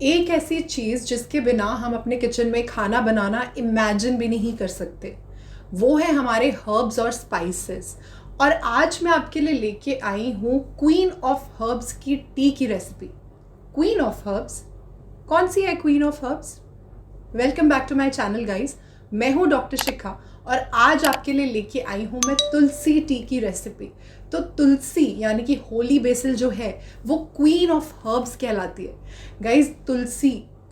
एक ऐसी चीज़ जिसके बिना हम अपने किचन में खाना बनाना इमेजिन भी नहीं कर सकते, वो है हमारे हर्ब्स और स्पाइसेस। और आज मैं आपके लिए लेके आई हूँ क्वीन ऑफ हर्ब्स की टी की रेसिपी। क्वीन ऑफ हर्ब्स कौन सी है queen of herbs? Welcome back to my channel guys. मैं हूँ डॉक्टर शिखा और आज आपके लिए लेके आई हूँ मैं तुलसी टी की रेसिपी। तो तुलसी यानी कि होली बेसिल जो है वो क्वीन ऑफ हर्ब्स कहलाती है। गाइस तुलसी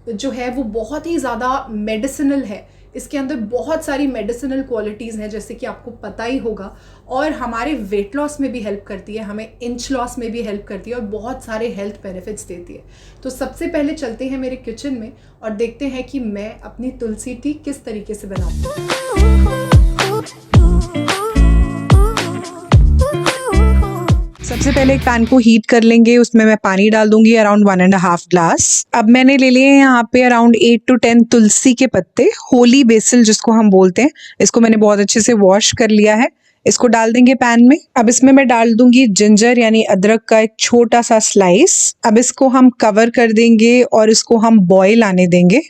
जो है वो बहुत ही ज़्यादा मेडिसिनल है। इसके अंदर बहुत सारी मेडिसिनल क्वालिटीज़ हैं जैसे कि आपको पता ही होगा, और हमारे वेट लॉस में भी हेल्प करती है, हमें इंच लॉस में भी हेल्प करती है और बहुत सारे हेल्थ बेनिफिट्स देती है। तो सबसे पहले चलते हैं मेरे किचन में और देखते हैं कि मैं अपनी तुलसी टी किस तरीके से बनाती हूँ। सबसे पहले एक पैन को हीट कर लेंगे, उसमें मैं पानी डाल दूंगी अराउंड 1.5 ग्लास। अब मैंने ले लिए हैं यहाँ पे अराउंड 8 to 10 तुलसी के पत्ते, होली बेसिल जिसको हम बोलते हैं। इसको मैंने बहुत अच्छे से वॉश कर लिया है। इसको डाल देंगे पैन में। अब इसमें मैं डाल दूंगी जिंजर यानी अदरक का एक छोटा सा स्लाइस। अब इसको हम कवर कर देंगे और इसको हम बॉईल आने देंगे,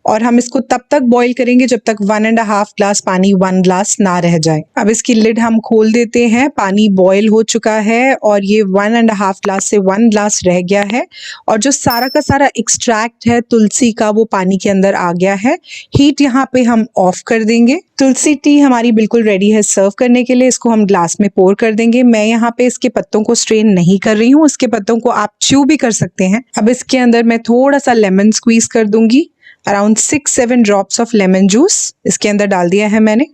और हम इसको तब तक बॉईल करेंगे जब तक 1.5 ग्लास पानी 1 ग्लास ना रह जाए। अब इसकी लिड हम खोल देते हैं। पानी बॉईल हो चुका है और ये 1.5 ग्लास से 1 ग्लास रह गया है, और जो सारा का सारा एक्सट्रैक्ट है तुलसी का वो पानी के अंदर आ गया है। हीट यहाँ पे हम ऑफ कर देंगे। तुलसी टी हमारी बिल्कुल रेडी है सर्व करने के लिए। इसको हम ग्लास में पोर कर देंगे। मैं यहाँ पे इसके पत्तों को स्ट्रेन नहीं कर रही हूँ, इसके पत्तों को आप च्यू भी कर सकते हैं। अब इसके अंदर मैं थोड़ा सा लेमन स्क्वीज कर दूंगी, around 6-7 drops of lemon juice इसके अंदर डाल दिया है मैंने।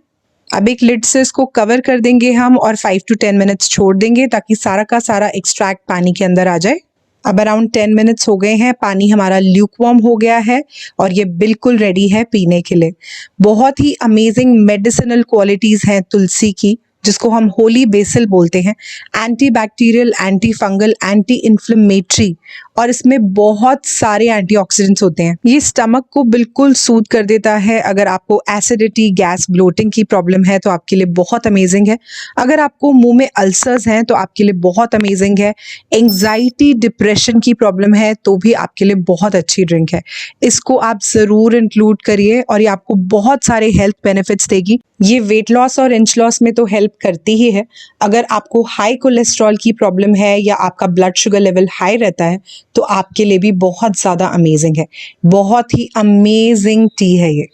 अब एक लिड से इसको कवर कर देंगे हम और 5 to 10 मिनट्स छोड़ देंगे ताकि सारा का सारा एक्सट्रैक्ट पानी के अंदर आ जाए। अब अराउंड 10 मिनट्स हो गए हैं, पानी हमारा ल्यूकवार्म हो गया है और ये बिल्कुल रेडी है पीने के लिए। बहुत ही अमेजिंग मेडिसिनल क्वालिटीज़ हैं तुलसी की, जिसको हम होली बेसिल बोलते हैं। Anti bacterial, anti fungal, anti inflammatory, और इसमें बहुत सारे एंटीऑक्सीडेंट्स होते हैं। ये स्टमक को बिल्कुल सूद कर देता है। अगर आपको एसिडिटी, गैस, ब्लोटिंग की प्रॉब्लम है तो आपके लिए बहुत अमेजिंग है। अगर आपको मुंह में अल्सर्स हैं तो आपके लिए बहुत अमेजिंग है। एंग्जाइटी, डिप्रेशन की प्रॉब्लम है तो भी आपके लिए बहुत अच्छी ड्रिंक है। इसको आप ज़रूर इंक्लूड करिए और ये आपको बहुत सारे हेल्थ बेनिफिट्स देगी। ये वेट लॉस और इंच लॉस में तो हेल्प करती ही है। अगर आपको हाई कोलेस्ट्रॉल की प्रॉब्लम है या आपका ब्लड शुगर लेवल हाई रहता है तो आपके लिए भी बहुत ज़्यादा अमेजिंग है। बहुत ही अमेजिंग टी है ये।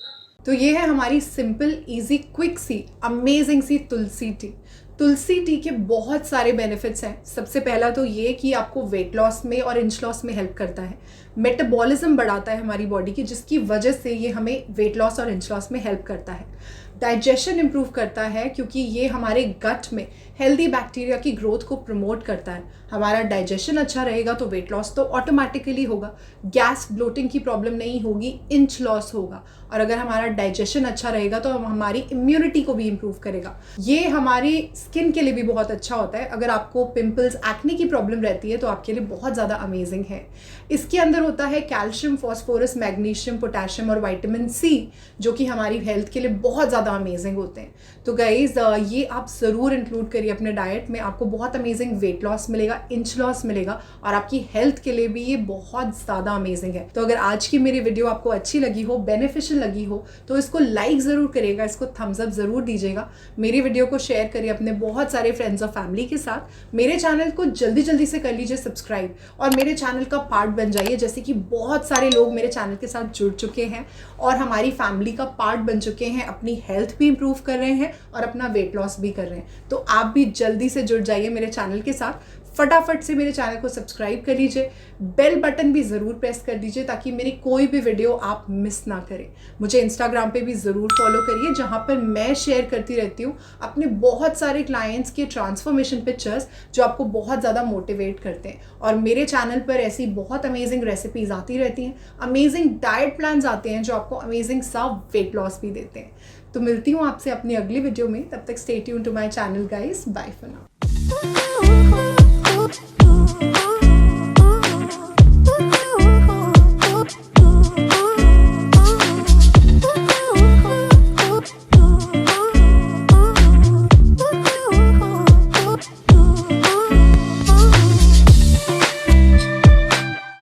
तो ये है हमारी सिंपल, इजी, क्विक सी, अमेजिंग सी तुलसी टी। तुलसी टी के बहुत सारे बेनिफिट्स हैं। सबसे पहला तो ये कि आपको वेट लॉस में और इंच लॉस में हेल्प करता है। मेटाबॉलिज्म बढ़ाता है हमारी बॉडी की, जिसकी वजह से ये हमें वेट लॉस और इंच लॉस में हेल्प करता है। डाइजेशन इंप्रूव करता है क्योंकि ये हमारे गट में हेल्दी बैक्टीरिया की ग्रोथ को प्रमोट करता है। हमारा डाइजेशन अच्छा रहेगा तो वेट लॉस तो ऑटोमेटिकली होगा, गैस ब्लोटिंग की प्रॉब्लम नहीं होगी, इंच लॉस होगा। और अगर हमारा डाइजेशन अच्छा रहेगा तो हमारी इम्यूनिटी को भी इम्प्रूव करेगा। ये हमारी स्किन के लिए भी बहुत अच्छा होता है। अगर आपको पिंपल्स, एक्ने की प्रॉब्लम रहती है तो आपके लिए बहुत ज़्यादा अमेजिंग है। इसके अंदर होता है कैल्शियम, फॉस्फोरस, मैग्नीशियम, पोटेशियम और विटामिन सी, जो कि हमारी हेल्थ के लिए बहुत ज़्यादा अमेजिंग होते हैं। तो गाइज ये आप ज़रूर इंक्लूड करिए अपने डाइट में। आपको बहुत अमेजिंग वेट लॉस मिलेगा, इंच लॉस मिलेगा, और आपकी हेल्थ के लिए भी ये बहुत ज़्यादा अमेजिंग है। तो अगर आज की मेरी वीडियो आपको अच्छी लगी हो, बेनिफिशियल लगी हो, तो इसको लाइक ज़रूर करिएगा, इसको थम्स अप ज़रूर दीजिएगा। मेरी वीडियो को शेयर करिए अपने बहुत सारे फ्रेंड्स और फैमिली के साथ। मेरे चैनल को जल्दी जल्दी से कर लीजिए सब्सक्राइब और मेरे चैनल का पार्ट बन जाइए, जैसे कि बहुत सारे लोग मेरे चैनल के साथ जुड़ चुके हैं और हमारी फैमिली का पार्ट बन चुके हैं। अपनी हेल्थ भी इंप्रूव कर रहे हैं और अपना वेट लॉस भी कर रहे हैं। तो आप भी जल्दी से जुड़ जाइए मेरे चैनल के साथ। फटाफट से मेरे चैनल को सब्सक्राइब कर लीजिए, बेल बटन भी ज़रूर प्रेस कर दीजिए ताकि मेरी कोई भी वीडियो आप मिस ना करें। मुझे इंस्टाग्राम पे भी ज़रूर फॉलो करिए, जहाँ पर मैं शेयर करती रहती हूँ अपने बहुत सारे क्लाइंट्स के ट्रांसफॉर्मेशन पिक्चर्स जो आपको बहुत ज़्यादा मोटिवेट करते हैं। और मेरे चैनल पर ऐसी बहुत अमेजिंग रेसिपीज़ आती रहती हैं, अमेजिंग डाइट प्लान्स आते हैं जो आपको अमेजिंग सा वेट लॉस भी देते हैं। तो मिलती हूँ आपसे अपनी अगली वीडियो में। तब तक stay tuned to my channel guys. Bye for now.